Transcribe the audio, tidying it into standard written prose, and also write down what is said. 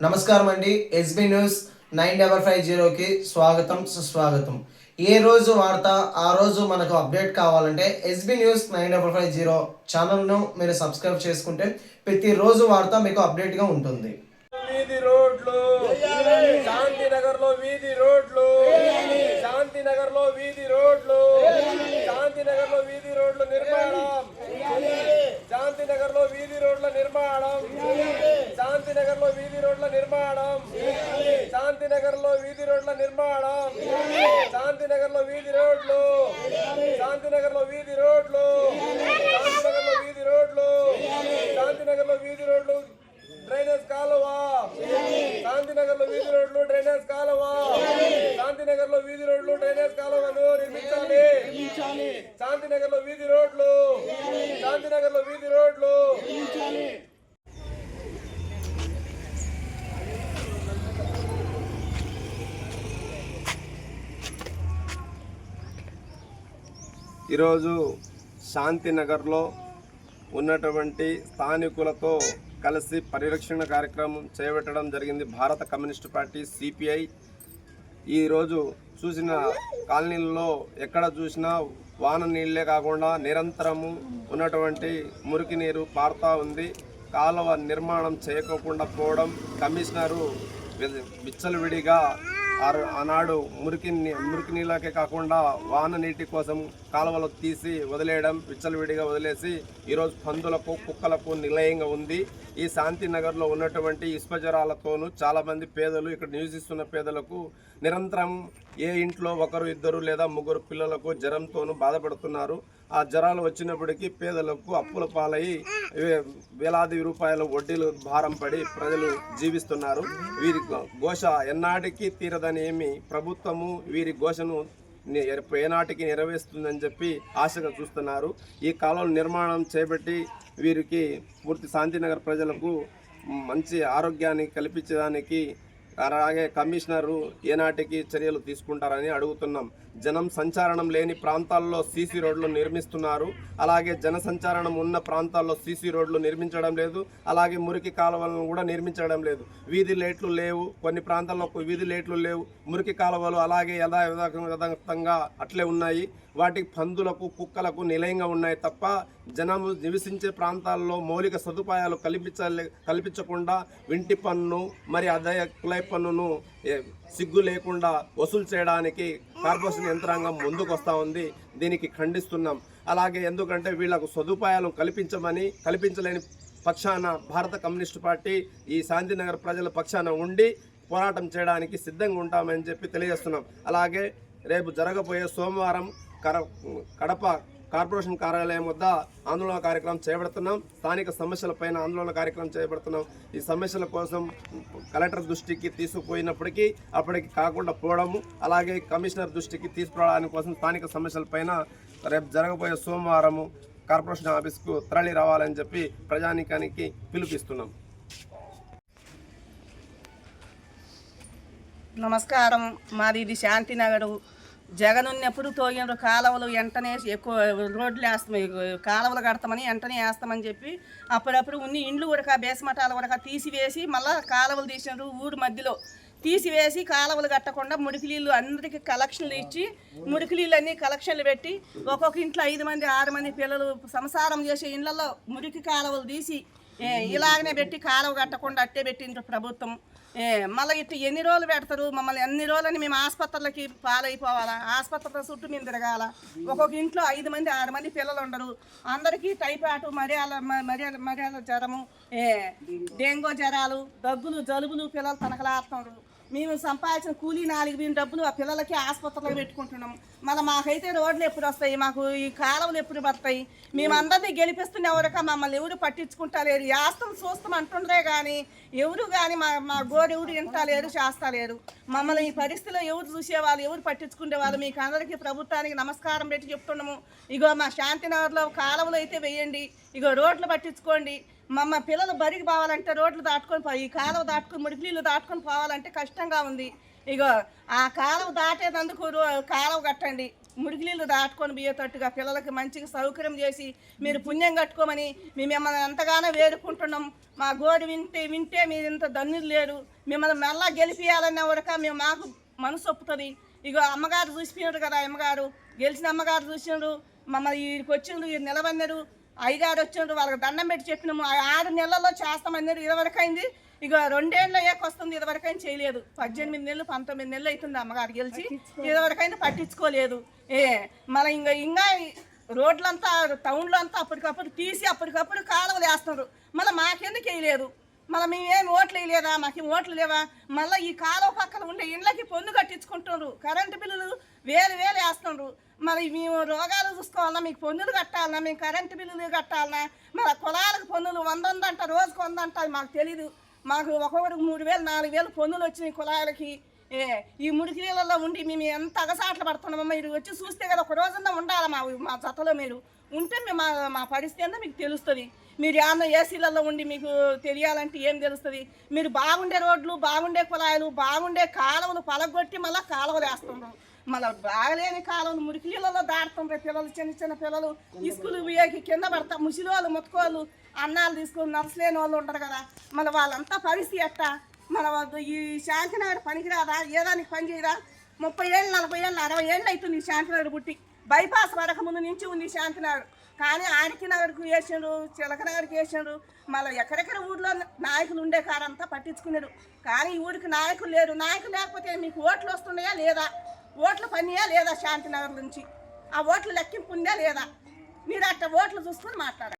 నమస్కారం అండి. SB news 9550కి స్వాగతం సుస్వాగతం. ఏ రోజు వార్త ఆ రోజు మనకు అప్డేట్ కావాలంటే ఎస్బీ న్యూస్ 9550 ఛానల్ను మీరు సబ్స్క్రైబ్ చేసుకుంటే ప్రతిరోజు వార్త మీకు అప్డేట్గా ఉంటుంది. వీధి రోడ్లు శాంతినగర్లో వీధి రోడ్లు శాంతినగర్లో వీధి రోడ్లు శాంతినగర్లో వీధి రోడ్ల నిర్మాణం శాంతినగర్లో వీధి రోడ్ల నిర్మాణం శాంతినగర్లో వీధి రోడ్ల నిర్మాణం శాంతినగర్లో వీధి రోడ్ల నిర్మాణం శాంతినగర్లో వీధి రోడ్లు శాంతినగర్లో వీధి రోడ్లు శాంతినగర్లో వీధి రోడ్లు శాంతినగర్లో వీధి రోడ్లు డ్రైనేజ్ కాలువ శాంతినగర్లో వీధి రోడ్లు డ్రైనేజ్ కాలువ శాంతినగర్లో వీధి రోడ్లు డ్రైనేజ్ కాలువను నిర్మించాలి శాంతినగర్లో వీధి రోడ్లు శాంతినగర్లో వీధి రోడ్లు ఈరోజు శాంతినగర్లో ఉన్నటువంటి స్థానికులతో కలిసి పరిరక్షణ కార్యక్రమం చేపట్టడం జరిగింది. భారత కమ్యూనిస్టు పార్టీ సిపిఐ ఈరోజు చూసిన కాలనీల్లో ఎక్కడ చూసినా వాన నీళ్ళే కాకుండా నిరంతరము ఉన్నటువంటి మురికి నీరు పారుతూ ఉంది. కాలువ నిర్మాణం చేయకోకుండా పోవడం, కమిషనరు విచ్చలవిడిగా ఆనాడు మురికి నీళ్ళకే కాకుండా వాన నీటి కోసం కాలువలు తీసి వదిలేయడం, విచ్చలవిడిగా వదిలేసి ఈరోజు పందులకు కుక్కలకు నిలయంగా ఉంది. ఈ శాంతినగర్లో ఉన్నటువంటి ఇసుపజరాలతోనూ చాలామంది పేదలు, ఇక్కడ నివసిస్తున్న పేదలకు నిరంతరం ఏ ఇంట్లో ఒకరు ఇద్దరు లేదా ముగ్గురు పిల్లలకు జ్వరంతోనూ బాధపడుతున్నారు. ఆ జ్వరాలు వచ్చినప్పటికీ పేదలకు అప్పుల పాలై వేలాది రూపాయల వడ్డీలు భారం పడి ప్రజలు జీవిస్తున్నారు. వీరి ఘోష ఎన్నాటికి తీరదని ఏమి ప్రభుత్వము వీరి ఘోషను ఏనాటికి నెరవేరుస్తుందని చెప్పి ఆశగా చూస్తున్నారు. ఈ కాలువల నిర్మాణం చేపట్టి వీరికి పూర్తి శాంతినగర్ ప్రజలకు మంచి ఆరోగ్యాన్ని కల్పించడానికి అలాగే కమిషనరు ఏనాటికి చర్యలు తీసుకుంటారని అడుగుతున్నాం. జనం సంచారణం లేని ప్రాంతాల్లో సీసీ రోడ్లు నిర్మిస్తున్నారు. అలాగే జన సంచారణం ఉన్న ప్రాంతాల్లో సీసీ రోడ్లు నిర్మించడం లేదు. అలాగే మురికి కాలువలను కూడా నిర్మించడం లేదు. వీధి లైట్లు లేవు, కొన్ని ప్రాంతాల్లో వీధి లైట్లు లేవు. మురికి కాలువలు అలాగే యథాతథంగా అట్లే ఉన్నాయి. వాటికి పందులకు కుక్కలకు నిలయంగా ఉన్నాయి తప్ప జనము నివసించే ప్రాంతాల్లో మౌలిక సదుపాయాలు కల్పించకుండా ఇంటి పన్ను మరి అదే కులాయి పన్నును సిగ్గు లేకుండా వసూలు చేయడానికి కార్పొరేషన్ యంత్రాంగం ముందుకు వస్తూ ఉంది. దీనికి ఖండిస్తున్నాం. అలాగే ఎందుకంటే వీళ్లకు సదుపాయాలు కల్పించలేని పక్షాన భారత కమ్యూనిస్టు పార్టీ ఈ శాంతినగర్ ప్రజల పక్షాన ఉండి పోరాటం చేయడానికి సిద్ధంగా ఉంటామని చెప్పి తెలియజేస్తున్నాం. అలాగే రేపు జరగబోయే సోమవారం కడప కార్పొరేషన్ కార్యాలయం వద్ద ఆందోళన కార్యక్రమం చేపడుతున్నాం. స్థానిక సమస్యలపైన ఆందోళన కార్యక్రమం చేపడుతున్నాం. ఈ సమస్యల కోసం కలెక్టర్ దృష్టికి తీసుకుపోయినప్పటికీ అప్పటికి కాకుండా పోవడము, అలాగే కమిషనర్ దృష్టికి తీసుకురావడానికి కోసం స్థానిక సమస్యలపైన రేపు జరగబోయే సోమవారము కార్పొరేషన్ ఆఫీస్కు తరలి రావాలని చెప్పి ప్రజానీకానికి పిలుపిస్తున్నాం. నమస్కారం. మాది ఇది శాంతినగరు. జగన్ ఉన్నప్పుడు తోగిన కాలువలు వెంటనే ఎక్కువ రోడ్లు వేస్తాం, కాలువలు కడతామని వెంటనే వేస్తామని చెప్పి అప్పుడప్పుడు ఉన్ని ఇండ్లు ఉడక బేసమటాలు ఉడక తీసివేసి మళ్ళీ కాలువలు తీసినారు. ఊరు మధ్యలో తీసివేసి కాలువలు కట్టకుండా మురికి నీళ్ళు అందరికీ కలెక్షన్లు ఇచ్చి మురికి నీళ్ళన్నీ కలెక్షన్లు పెట్టి ఒక్కొక్క ఇంట్లో 5 మంది 6 మంది పిల్లలు సంసారం చేసే ఇళ్లలో మురికి కాలువలు తీసి ఇలాగనే పెట్టి కాలువ కట్టకుండా అట్టే పెట్టిండ్రు ప్రభుత్వం. మళ్ళీ ఇట్లా ఎన్ని రోజులు పెడతారు మమ్మల్ని? ఎన్ని రోజులని మేము ఆసుపత్రులకి పాలైపోవాలా? ఆసుపత్రుల చుట్టూ మేము తిరగాల. ఒక్కొక్క ఇంట్లో 5 మంది 6 మంది పిల్లలు ఉండరు. అందరికీ టైఫాయిడ్, మర్యాద జ్వరము, డెంగూ జ్వరాలు, దగ్గులు, జలుబులు, పిల్లలు తనకలాడుతున్నారు. మేము సంపాదించిన కూలీ 4,000 డబ్బులు ఆ పిల్లలకి ఆసుపత్రులకు పెట్టుకుంటున్నాం. మళ్ళీ మాకైతే రోడ్లు ఎప్పుడు వస్తాయి? మాకు ఈ కాలువలు ఎప్పుడు పడతాయి? మేమందరినీ గెలిపిస్తున్న ఎవరిక మమ్మల్ని ఎవరు పట్టించుకుంటలేరు. యాస్తం చూస్తాం అంటుండ్రే కానీ ఎవరు కానీ మా గోరు ఎవరు వింటలేరు, చేస్తలేరు. మమ్మల్ని ఈ పరిస్థితిలో ఎవరు చూసేవాళ్ళు, ఎవరు పట్టించుకునే వాళ్ళు? మీకు అందరికీ ప్రభుత్వానికి నమస్కారం పెట్టి చెప్తున్నాము. ఇగో మా శాంతినగర్లో కాలువలు అయితే వేయండి, ఇగో రోడ్లు పట్టించుకోండి. మమ్మ పిల్లలు బడికి పోవాలంటే రోడ్లు దాటుకొని ఈ కాలువ దాటుకొని మురికి నీళ్ళు దాటుకొని పోవాలంటే కష్టంగా ఉంది. ఇగో ఆ కాలువ దాటేందుకు కాలువ కట్టండి. మురికిలీళ్ళు దాటుకొని పోయేటట్టుగా పిల్లలకి మంచిగా సౌకర్యం చేసి మీరు పుణ్యం కట్టుకోమని మేము మిమ్మల్ని ఎంతగానో వేడుకుంటున్నాం. మా గోడు వింటే మీరు ఇంత ధన్యులు లేరు. మిమ్మల్ని మళ్ళా గెలిపియాలన్న వరక మేము మాకు మనసు ఒప్పుతుంది. ఇగో అమ్మగారు చూసిపోయారు కదా, అమ్మగారు గెలిచిన అమ్మగారు చూసినారు, మమ్మల్ని వీడికి వచ్చిండ్రు, వీరు నిలబడినారు, అయ్యగారు వచ్చిండ్రు, వాళ్ళకి దండం పెట్టి చెప్పినాము. 6 నెలల్లో చేస్తామన్నారు, 20 వరకు అయింది. ఇక 2 ఏళ్ళు వస్తుంది, 20 వరకు అయినా చేయలేదు. 18 నెలలు 19 నెలలు అవుతుంది అమ్మగారు గెలిచి, 20 వరకు అయినా పట్టించుకోలేదు. మళ్ళీ ఇంకా రోడ్లంతా టౌన్లో అంతా అప్పటికప్పుడు తీసి అప్పటికప్పుడు కాలువలు వేస్తున్నారు. మళ్ళీ మాకెందుకు వేయలేదు? మళ్ళీ మేమేం ఓట్లు వేయలేదా? మాకేం ఓట్లు లేవా? మళ్ళీ ఈ కాలువ పక్కన ఉండే ఇండ్లకి పన్ను కట్టించుకుంటున్నారు, కరెంటు బిల్లులు వేలు వేస్తున్నారు. మరి మేము రోగాలు చూసుకోవాలన్నా, మీకు పన్నులు కట్టాలన్నా, మేము కరెంటు బిల్లులు కట్టాలన్నా, మరి కులాలకు పన్నులు 100 అంట, రోజుకు 100 అంట, అది మాకు తెలీదు. మాకు ఒక్కొక్కడికి 3000 4000 పన్నులు వచ్చినాయి కులాలకి. ఈ మురికి నీళ్ళల్లో ఉండి మేము ఎంత అగసాట్లు పడుతున్నామో మీరు వచ్చి చూస్తే కదా, ఒక రోజున్నా ఉండాలి మా జతలో. మీరు ఉంటే మేము మా పరిస్థితి ఏందో మీకు తెలుస్తుంది. మీరు ఏమన్నా ఏసీలలో ఉండి మీకు తెలియాలంటే ఏం తెలుస్తుంది? మీరు బాగుండే రోడ్లు, బాగుండే కుళాయిలు, బాగుండే కాలువలు పలగొట్టి మళ్ళీ కాలువలు వేస్తున్నారు. మళ్ళీ బాగలేని కాలువలు మురికి నీళ్ళలో దాడుతుంటారు పిల్లలు, చిన్న పిల్లలు స్కూల్ పోయేకి కింద పడతారు. ముసలి వాళ్ళు, ముట్టుకోళ్ళు, అన్నాలు తీసుకొని నర్సలేని వాళ్ళు ఉంటారు కదా, మళ్ళీ వాళ్ళంతా పరిస్థితి ఎట్టా? మన ఈ శాంతినగర్ పనికిరాదా? ఏదానికి పని చేయరా? 30 ఏళ్ళు 40 ఏళ్ళు 60 ఏళ్ళు అవుతుంది ఈ శాంతినగర్ పుట్టి. బైపాస్ పడక ముందు నుంచి ఉంది శాంతినగర్. కానీ ఆడికి నగర్కు వేసిండ్రు, చిలక నగర్కి వేసిండ్రు. మళ్ళీ ఎక్కడెక్కడ ఊళ్ళో నాయకులు ఉండే కారంతా పట్టించుకున్నారు. కానీ ఈ ఊరికి నాయకులు లేరు. నాయకులు లేకపోతే మీకు ఓట్లు వస్తున్నాయా లేదా? ఓట్లు పనియా లేదా? శాంతినగర్ నుంచి ఆ ఓట్లు లెక్కింపు ఉందా లేదా? మీరు అట్ట ఓట్లు చూసుకొని మాట్లాడారు.